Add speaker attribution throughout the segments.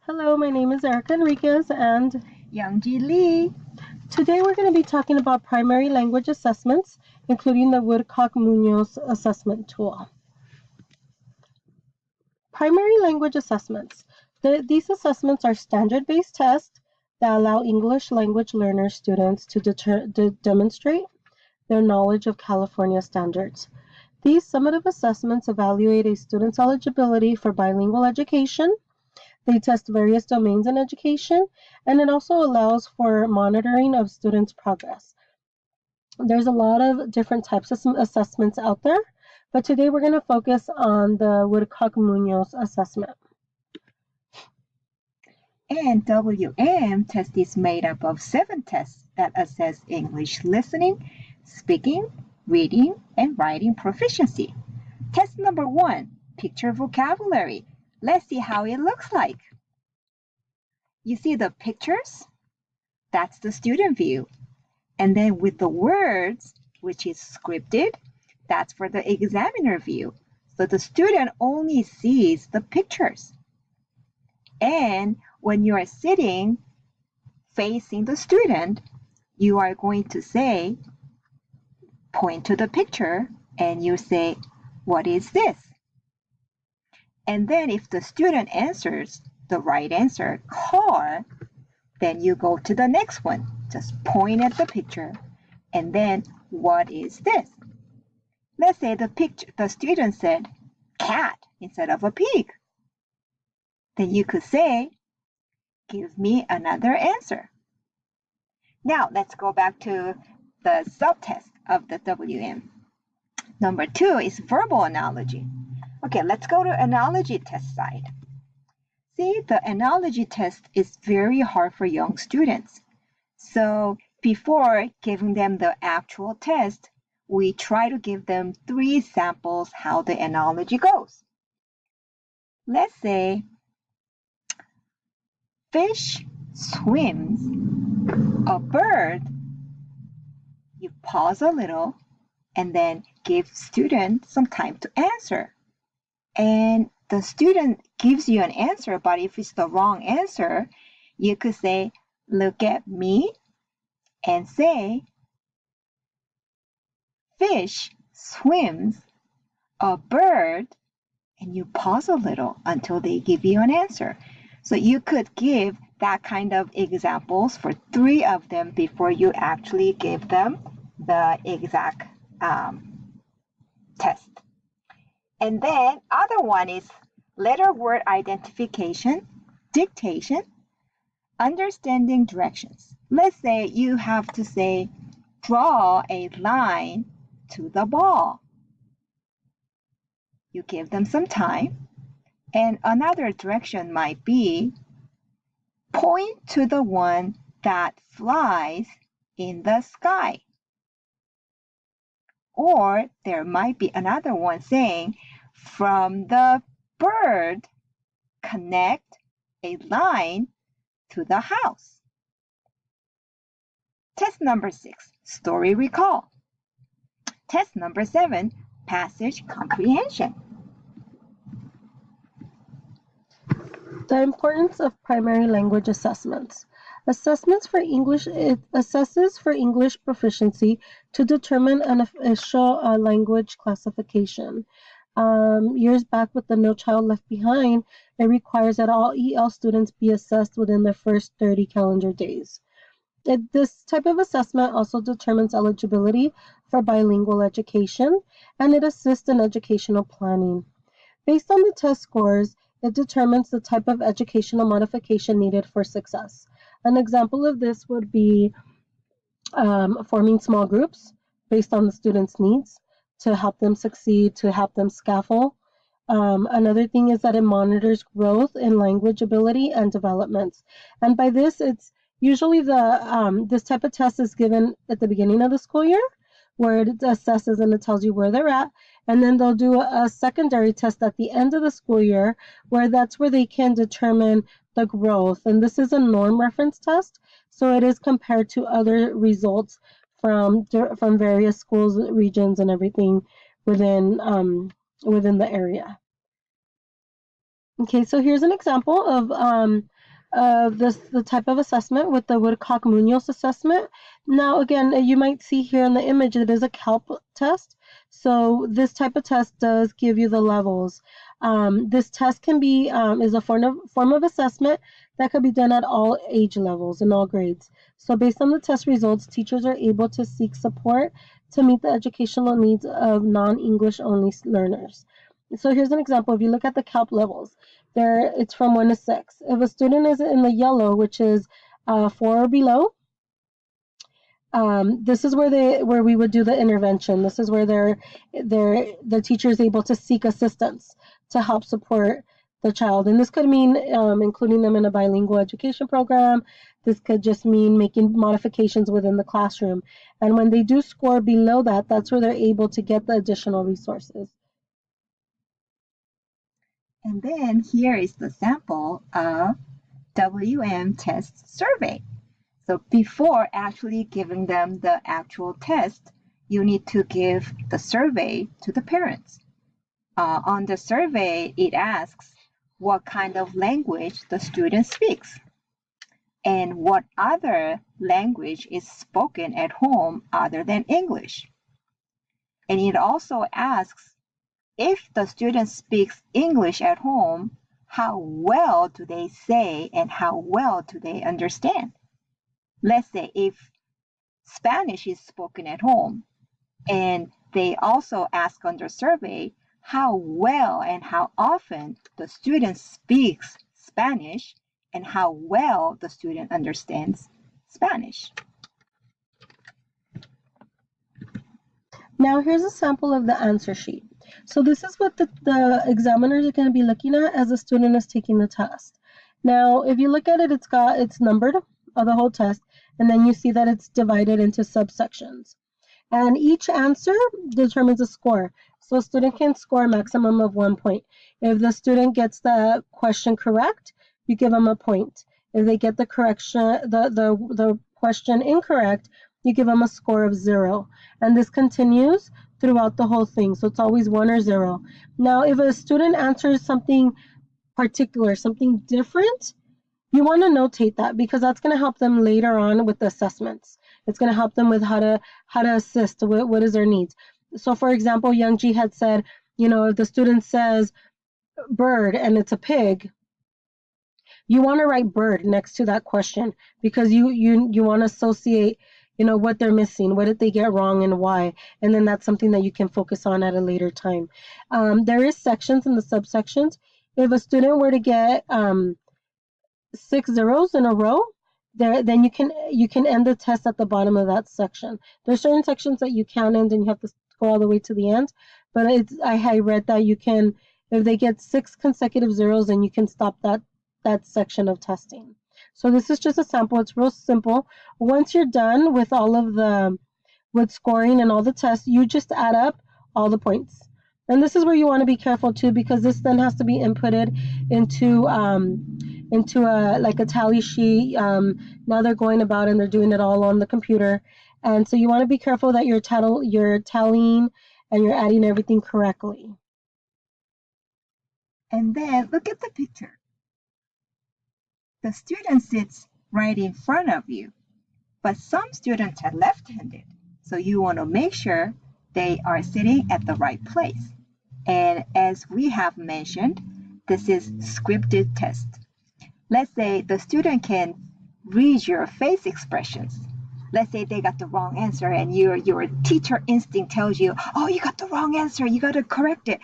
Speaker 1: Hello, my name is Erica Enriquez and
Speaker 2: Youngji Lee.
Speaker 1: Today we're going to be talking about primary language assessments, including the Woodcock-Munoz assessment tool. Primary language assessments. These assessments are standard-based tests that allow English language learner students to demonstrate their knowledge of California standards. These summative assessments evaluate a student's eligibility for bilingual education. They test various domains in education, and it also allows for monitoring of students' progress. There's a lot of different types of assessments out there, but today we're going to focus on the Woodcock-Munoz assessment.
Speaker 2: And WM test is made up of 7 tests that assess English listening, speaking, reading, and writing proficiency. Test number 1, picture vocabulary. Let's see how it looks like. You see the pictures? That's the student view. And then with the words, which is scripted, that's for the examiner view. So the student only sees the pictures. And when you are sitting facing the student, you are going to say, point to the picture, and you say, what is this? And then if the student answers the right answer, car, then you go to the next one. Just point at the picture, and then what is this? Let's say the student said cat instead of a pig. Then you could say, give me another answer. Now let's go back to the subtest of the WM. Number 2 is verbal analogy. Okay, let's go to analogy test side. See, the analogy test is very hard for young students. So before giving them the actual test, we try to give them 3 samples how the analogy goes. Let's say fish swims, a bird. You pause a little and then give student some time to answer. And the student gives you an answer, but if it's the wrong answer, you could say, look at me and say, fish swims, a bird, and you pause a little until they give you an answer. So you could give that kind of examples for 3 of them before you actually give them the exact test. And then other one is letter word identification, dictation, understanding directions. Let's say you have to say, draw a line to the ball. You give them some time. And another direction might be, point to the one that flies in the sky. Or there might be another one saying, from the bird, connect a line to the house. Test number 6, story recall. Test number 7, passage comprehension.
Speaker 1: The importance of primary language assessments. Assessments for English, it assesses for English proficiency to determine an official language classification. Years back with the No Child Left Behind, it requires that all EL students be assessed within the first 30 calendar days. This type of assessment also determines eligibility for bilingual education, and it assists in educational planning. Based on the test scores, it determines the type of educational modification needed for success. An example of this would be forming small groups based on the students' needs to help them succeed, to help them scaffold. Another thing is that it monitors growth in language ability and developments. And by this, it's usually this type of test is given at the beginning of the school year, where it assesses and it tells you where they're at. And then they'll do a secondary test at the end of the school year, where that's where they can determine the growth. And this is a norm reference test, so it is compared to other results from various schools, regions, and everything within the area. Okay, so here's an example of of the type of assessment with the Woodcock-Munoz assessment. Now, again, you might see here in the image it is a CALP test. So this type of test does give you the levels. This test can be is a form of assessment that could be done at all age levels and all grades. So based on the test results, teachers are able to seek support to meet the educational needs of non-English only learners. So here's an example. If you look at the CALP levels, there it's from 1 to 6. If a student is in the yellow, which is 4 or below, this is where we would do the intervention. This is where the teacher is able to seek assistance to help support the child. And this could mean including them in a bilingual education program. This could just mean making modifications within the classroom. And when they do score below that, that's where they're able to get the additional resources.
Speaker 2: And then here is the sample of WM test survey. So before actually giving them the actual test, you need to give the survey to the parents. On the survey, it asks what kind of language the student speaks and what other language is spoken at home other than English. And it also asks if the student speaks English at home, how well do they say and how well do they understand? Let's say if Spanish is spoken at home, and they also ask on their survey how well and how often the student speaks Spanish and how well the student understands Spanish.
Speaker 1: Now here's a sample of the answer sheet. So this is what the examiners are going to be looking at as the student is taking the test. Now, if you look at it, it's numbered, the whole test, and then you see that it's divided into subsections. And each answer determines a score. So a student can score a maximum of 1 point. If the student gets the question correct, you give them a point. If they get the question incorrect, you give them a score of 0. And this continues throughout the whole thing. So it's always 1 or 0. Now, if a student answers something particular, something different, you want to notate that because that's going to help them later on with the assessments. It's going to help them with how to assist, what is their needs. So for example, Youngji had said, if the student says bird and it's a pig, you want to write bird next to that question because you want to associate, what they're missing, what did they get wrong and why, and then that's something that you can focus on at a later time. There is sections in the subsections. If a student were to get 6 zeros in a row, then you can end the test at the bottom of that section. There's certain sections that you can end and you have to go all the way to the end, but I read that you can, if they get 6 consecutive zeros, then you can stop that section of testing. So this is just a sample. It's real simple. Once you're done with with scoring and all the tests, you just add up all the points. And this is where you want to be careful too, because this then has to be inputted into a tally sheet. Now they're going about and they're doing it all on the computer, and so you want to be careful that you're tallying and you're adding everything correctly.
Speaker 2: And then look at the picture. The student sits right in front of you, but some students are left-handed, so you want to make sure they are sitting at the right place. And as we have mentioned, this is scripted test. Let's say the student can read your face expressions. Let's say they got the wrong answer and your teacher instinct tells you, oh, you got the wrong answer, you got to correct it.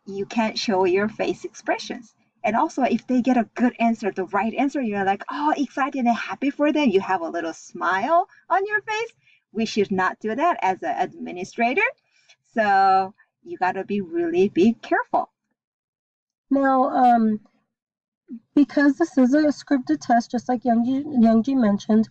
Speaker 2: You can't show your face expressions. And also, if they get a good answer, the right answer, you're like, oh, excited and happy for them. You have a little smile on your face. We should not do that as an administrator. So you got to be careful.
Speaker 1: Now, because this is a scripted test, just like Youngji mentioned,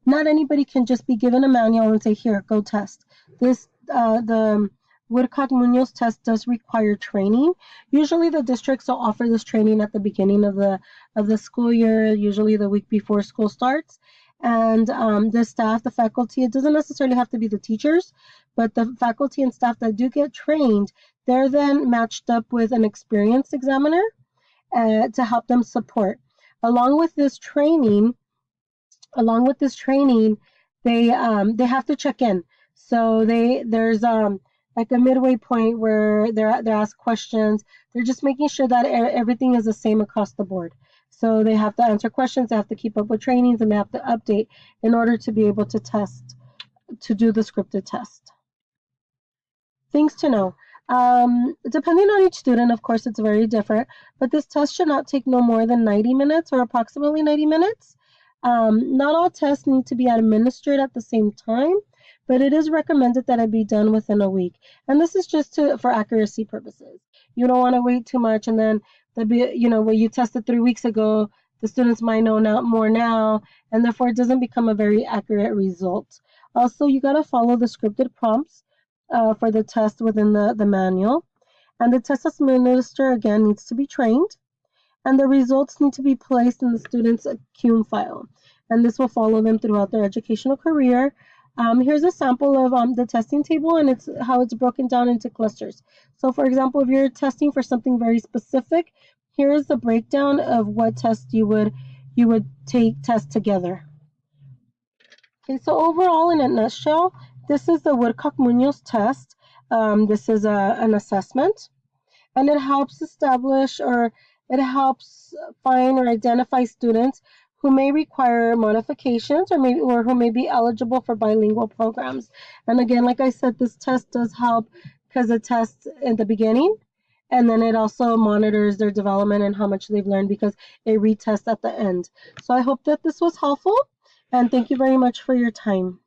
Speaker 1: not anybody can just be given a manual and say, here, go test. The Woodcock-Munoz test does require training. Usually the districts will offer this training at the beginning of the school year, usually the week before school starts. And the staff, the faculty, it doesn't necessarily have to be the teachers, but the faculty and staff that do get trained, they're then matched up with an experienced examiner to help them support. Along with this training, along with this training, they have to check in. So there's like a midway point where they're asked questions. They're just making sure that everything is the same across the board. So they have to answer questions, they have to keep up with trainings, and they have to update in order to be able to do the scripted test. Things to know. Depending on each student, of course, it's very different, but this test should not take no more than 90 minutes or approximately 90 minutes. Not all tests need to be administered at the same time, but it is recommended that it be done within a week. And this is just for accuracy purposes. You don't want to wait too much, and then what you tested 3 weeks ago, the students might know now more now, and therefore it doesn't become a very accurate result. Also, you got to follow the scripted prompts for the test within the manual. And the test administrator, again, needs to be trained. And the results need to be placed in the student's CUME file. And this will follow them throughout their educational career. Here's a sample of the testing table, and it's how it's broken down into clusters. So for example, if you're testing for something very specific, here is the breakdown of what test you would test together. Okay, so overall, in a nutshell, this is the Woodcock-Munoz test. This is an assessment, and it helps establish, or it helps find or identify students who may require modifications, or who may be eligible for bilingual programs. And again, like I said, this test does help because it tests in the beginning, and then it also monitors their development and how much they've learned because it retests at the end. So I hope that this was helpful, and thank you very much for your time.